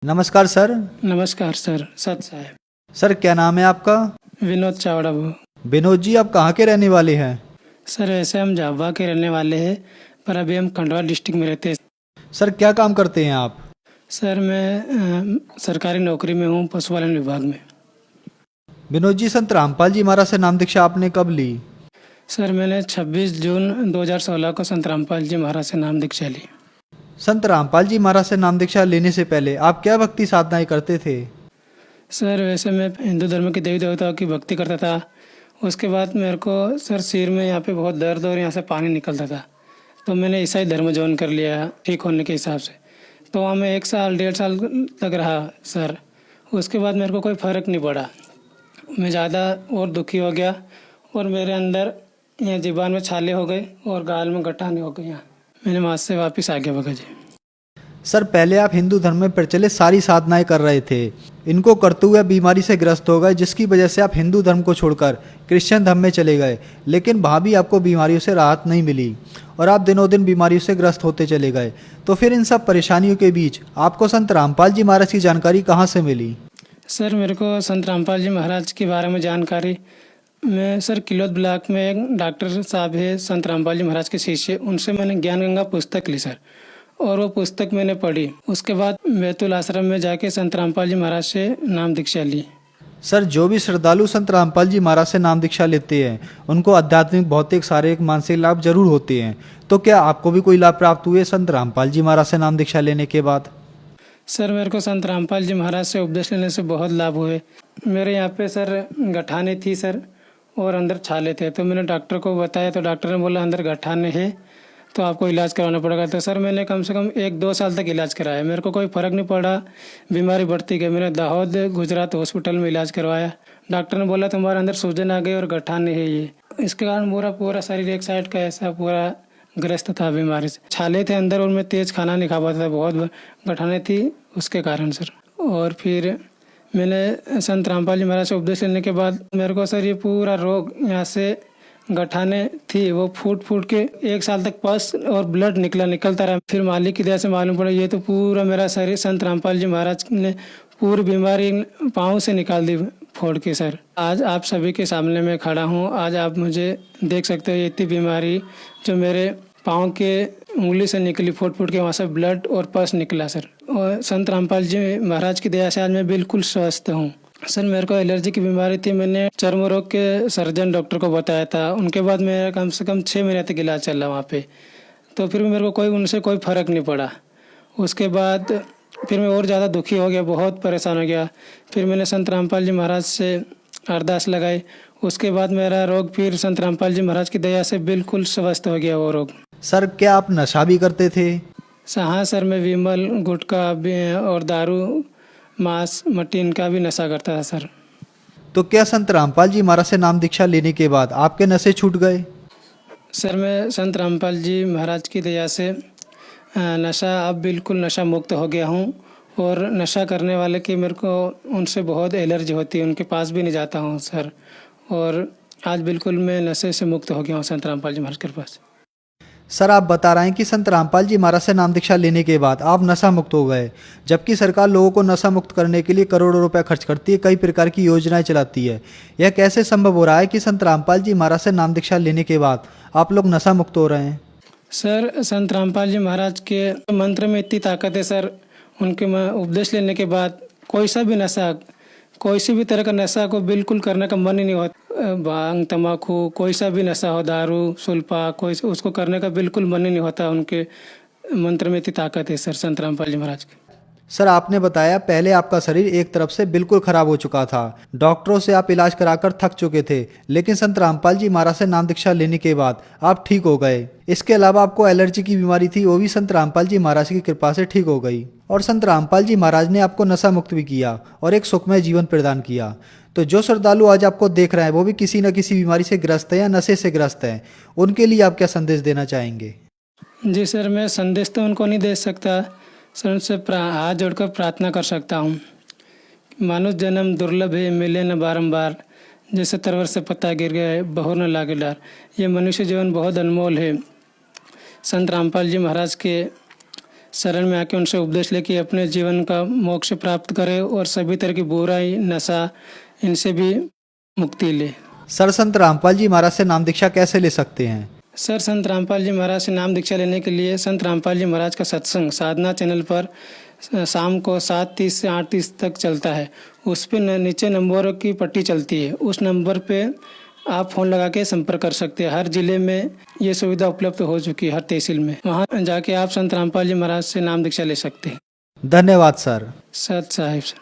नमस्कार सर। नमस्कार सर, सत साहब। सर क्या नाम है आपका? विनोद चावड़ा वो। विनोद जी, आप कहाँ के रहने वाले हैं? सर वैसे हम झाबुआ के रहने वाले हैं, पर अभी हम खंडवा डिस्ट्रिक्ट में रहते हैं। सर क्या काम करते हैं आप? सर मैं सरकारी नौकरी में हूँ, पशुपालन विभाग में। विनोद जी, संत रामपाल जी महाराज से नाम दीक्षा आपने कब ली? सर मैंने 26 जून 2016 को संत रामपाल जी महाराज से नाम दीक्षा ली। संत रामपाल जी महाराज से नाम दीक्षा लेने से पहले आप क्या भक्ति साधनाएं करते थे? सर वैसे मैं हिंदू धर्म के देवी देवताओं की भक्ति करता था। उसके बाद मेरे को सर सिर में यहाँ पे बहुत दर्द और यहाँ से पानी निकलता था, तो मैंने ईसाई धर्म ज्वाइन कर लिया ठीक होने के हिसाब से। तो वहाँ मैं 1 साल 1.5 साल तक रहा सर। उसके बाद मेरे को कोई फ़र्क नहीं पड़ा, मैं ज़्यादा और दुखी हो गया और मेरे अंदर यहाँ ज़ुबान में छाले हो गए और गाल में गठाने हो गए। यहाँ मैंने वहाँ से वापस आ गया भगत जी। सर पहले आप हिंदू धर्म में प्रचलित सारी साधनाएं कर रहे थे, इनको करते हुए बीमारी से ग्रस्त हो गए, जिसकी वजह से आप हिंदू धर्म को छोड़कर क्रिश्चियन धर्म में चले गए। लेकिन वहाँ भी आपको बीमारियों से राहत नहीं मिली और आप दिनों दिन बीमारियों से ग्रस्त होते चले गए। तो फिर इन सब परेशानियों के बीच आपको संत रामपाल जी महाराज की जानकारी कहाँ से मिली? सर मेरे को संत रामपाल जी महाराज के बारे में जानकारी, मैं सर किलोद ब्लॉक में एक डॉक्टर साहब है संत रामपाल जी महाराज के शिष्य, उनसे मैंने ज्ञान गंगा पुस्तक ली सर, और वो पुस्तक मैंने पढ़ी। उसके बाद बैतुल आश्रम में जाके संत रामपाल जी महाराज से नाम दीक्षा ली। सर जो भी श्रद्धालु संत रामपाल जी महाराज से नाम दीक्षा लेते हैं उनको आध्यात्मिक, भौतिक, शारीरिक, मानसिक लाभ जरूर होते हैं। तो क्या आपको भी कोई लाभ प्राप्त हुए संत रामपाल जी महाराज से नाम दीक्षा लेने के बाद? सर मेरे को संत रामपाल जी महाराज से उपदेश लेने से बहुत लाभ हुए। मेरे यहाँ पे सर गठाने थी सर और अंदर छाले थे, तो मैंने डॉक्टर को बताया, तो डॉक्टर ने बोला अंदर गठाने है तो आपको इलाज करवाना पड़ेगा। तो सर मैंने कम से कम 1-2 साल तक इलाज कराया, मेरे को कोई फ़र्क नहीं पड़ा, बीमारी बढ़ती गई। मैंने दाहोद गुजरात हॉस्पिटल में इलाज करवाया। डॉक्टर ने बोला तुम्हारे अंदर सूजन आ गई और गठाने है ये। इसके कारण पूरा पूरा शरीर एक साइड का ऐसा पूरा ग्रस्त था बीमारी से। छाले थे अंदर और मैं तेज़ खाना नहीं खा पाता था, बहुत गठाने थी उसके कारण सर। और फिर मैंने संत रामपाल जी महाराज से उपदेश लेने के बाद मेरे को सर ये पूरा रोग यहाँ से गठाने थी वो फूट फूट के 1 साल तक पस और ब्लड निकलता रहा। फिर मालिक की दया से मालूम पड़ा ये तो पूरा मेरा शरीर संत रामपाल जी महाराज ने पूरी बीमारी पाँव से निकाल दी फोड़ के सर। आज आप सभी के सामने मैं खड़ा हूँ, आज आप मुझे देख सकते हो। ये इतनी बीमारी जो मेरे पाँव के उंगली से निकली फूट फूट के, वहाँ से ब्लड और पस निकला सर। और संत रामपाल जी महाराज की दया से आज मैं बिल्कुल स्वस्थ हूँ सर। मेरे को एलर्जी की बीमारी थी, मैंने चर्म रोग के सर्जन डॉक्टर को बताया था। उनके बाद मेरा कम से कम 6 महीने तक इलाज चल रहा वहाँ पे, तो फिर भी मेरे को उनसे कोई फ़र्क नहीं पड़ा। उसके बाद फिर मैं और ज़्यादा दुखी हो गया, बहुत परेशान हो गया। फिर मैंने संत रामपाल जी महाराज से अरदास लगाई। उसके बाद मेरा रोग फिर संत रामपाल जी महाराज की दया से बिल्कुल स्वस्थ हो गया वो रोग। सर क्या आप नशा भी करते थे? हाँ सर, मैं विमल, गुटखा और दारू, मांस, मट्टी इनका भी नशा करता था सर। तो क्या संत रामपाल जी महाराज से नाम दीक्षा लेने के बाद आपके नशे छूट गए? सर मैं संत रामपाल जी महाराज की दया से नशा अब बिल्कुल नशा मुक्त हो गया हूँ। और नशा करने वाले की मेरे को उनसे बहुत एलर्जी होती है, उनके पास भी नहीं जाता हूँ सर। और आज बिल्कुल मैं नशे से मुक्त हो गया हूँ संत रामपाल जी महाराज के पास। सर आप बता रहे हैं कि संत रामपाल जी महाराज से नाम दीक्षा लेने के बाद आप नशा मुक्त हो गए, जबकि सरकार लोगों को नशा मुक्त करने के लिए करोड़ों रुपए खर्च करती है, कई प्रकार की योजनाएं चलाती है। यह कैसे संभव हो रहा है कि संत रामपाल जी महाराज से नाम दीक्षा लेने के बाद आप लोग नशा मुक्त हो रहे हैं? सर संत रामपाल जी महाराज के मंत्र में इतनी ताकत है सर। उनके उपदेश लेने के बाद कोई सा भी नशा, कोई सी भी तरह का नशा को बिल्कुल करने का मन ही नहीं होता। भांग, तम्बाकू, कोई सा भी नशा हो, दारू, सुल्फा, कोई उसको करने का बिल्कुल मन ही नहीं होता। उनके मंत्र में इतनी ताकत है सर संत रामपाल जी महाराज की। सर आपने बताया पहले आपका शरीर एक तरफ से बिल्कुल खराब हो चुका था, डॉक्टरों से आप इलाज कराकर थक चुके थे, लेकिन संत रामपाल जी महाराज से नाम दीक्षा लेने के बाद आप ठीक हो गए। इसके अलावा आपको एलर्जी की बीमारी थी, वो भी संत रामपाल जी महाराज की कृपा से ठीक हो गई। और संत रामपाल जी महाराज ने आपको नशा मुक्त भी किया और एक सुखमय जीवन प्रदान किया। तो जो श्रद्धालु आज आपको देख रहे हैं वो भी किसी न किसी बीमारी से ग्रस्त है या नशे से ग्रस्त है, उनके लिए आप क्या संदेश देना चाहेंगे? जी सर, मैं संदेश तो उनको नहीं दे सकता सर, उनसे हाथ जोड़कर प्रार्थना कर सकता हूँ। मानुष जन्म दुर्लभ है, मिले न बारंबार, जैसे तरवर से पत्ता गिर गया है, बहुर न लागे डार। ये मनुष्य जीवन बहुत अनमोल है। संत रामपाल जी महाराज के शरण में आके उनसे उपदेश लेके अपने जीवन का मोक्ष प्राप्त करे और सभी तरह की बुराई नशा इनसे भी मुक्ति ले। सर, संत रामपाल जी महाराज से नाम दीक्षा कैसे ले सकते हैं? सर, संत रामपाल जी महाराज से नाम दीक्षा लेने के लिए संत रामपाल जी महाराज का सत्संग साधना चैनल पर शाम को 7:30 से 8:30 तक चलता है। उस पे नीचे नंबर की पट्टी चलती है, उस नंबर पे आप फ़ोन लगा के संपर्क कर सकते हैं। हर जिले में ये सुविधा उपलब्ध हो चुकी है, हर तहसील में। वहाँ जाके आप संत रामपाल जी महाराज से नाम दीक्षा ले सकते हैं। धन्यवाद सर। सत साहिब सर।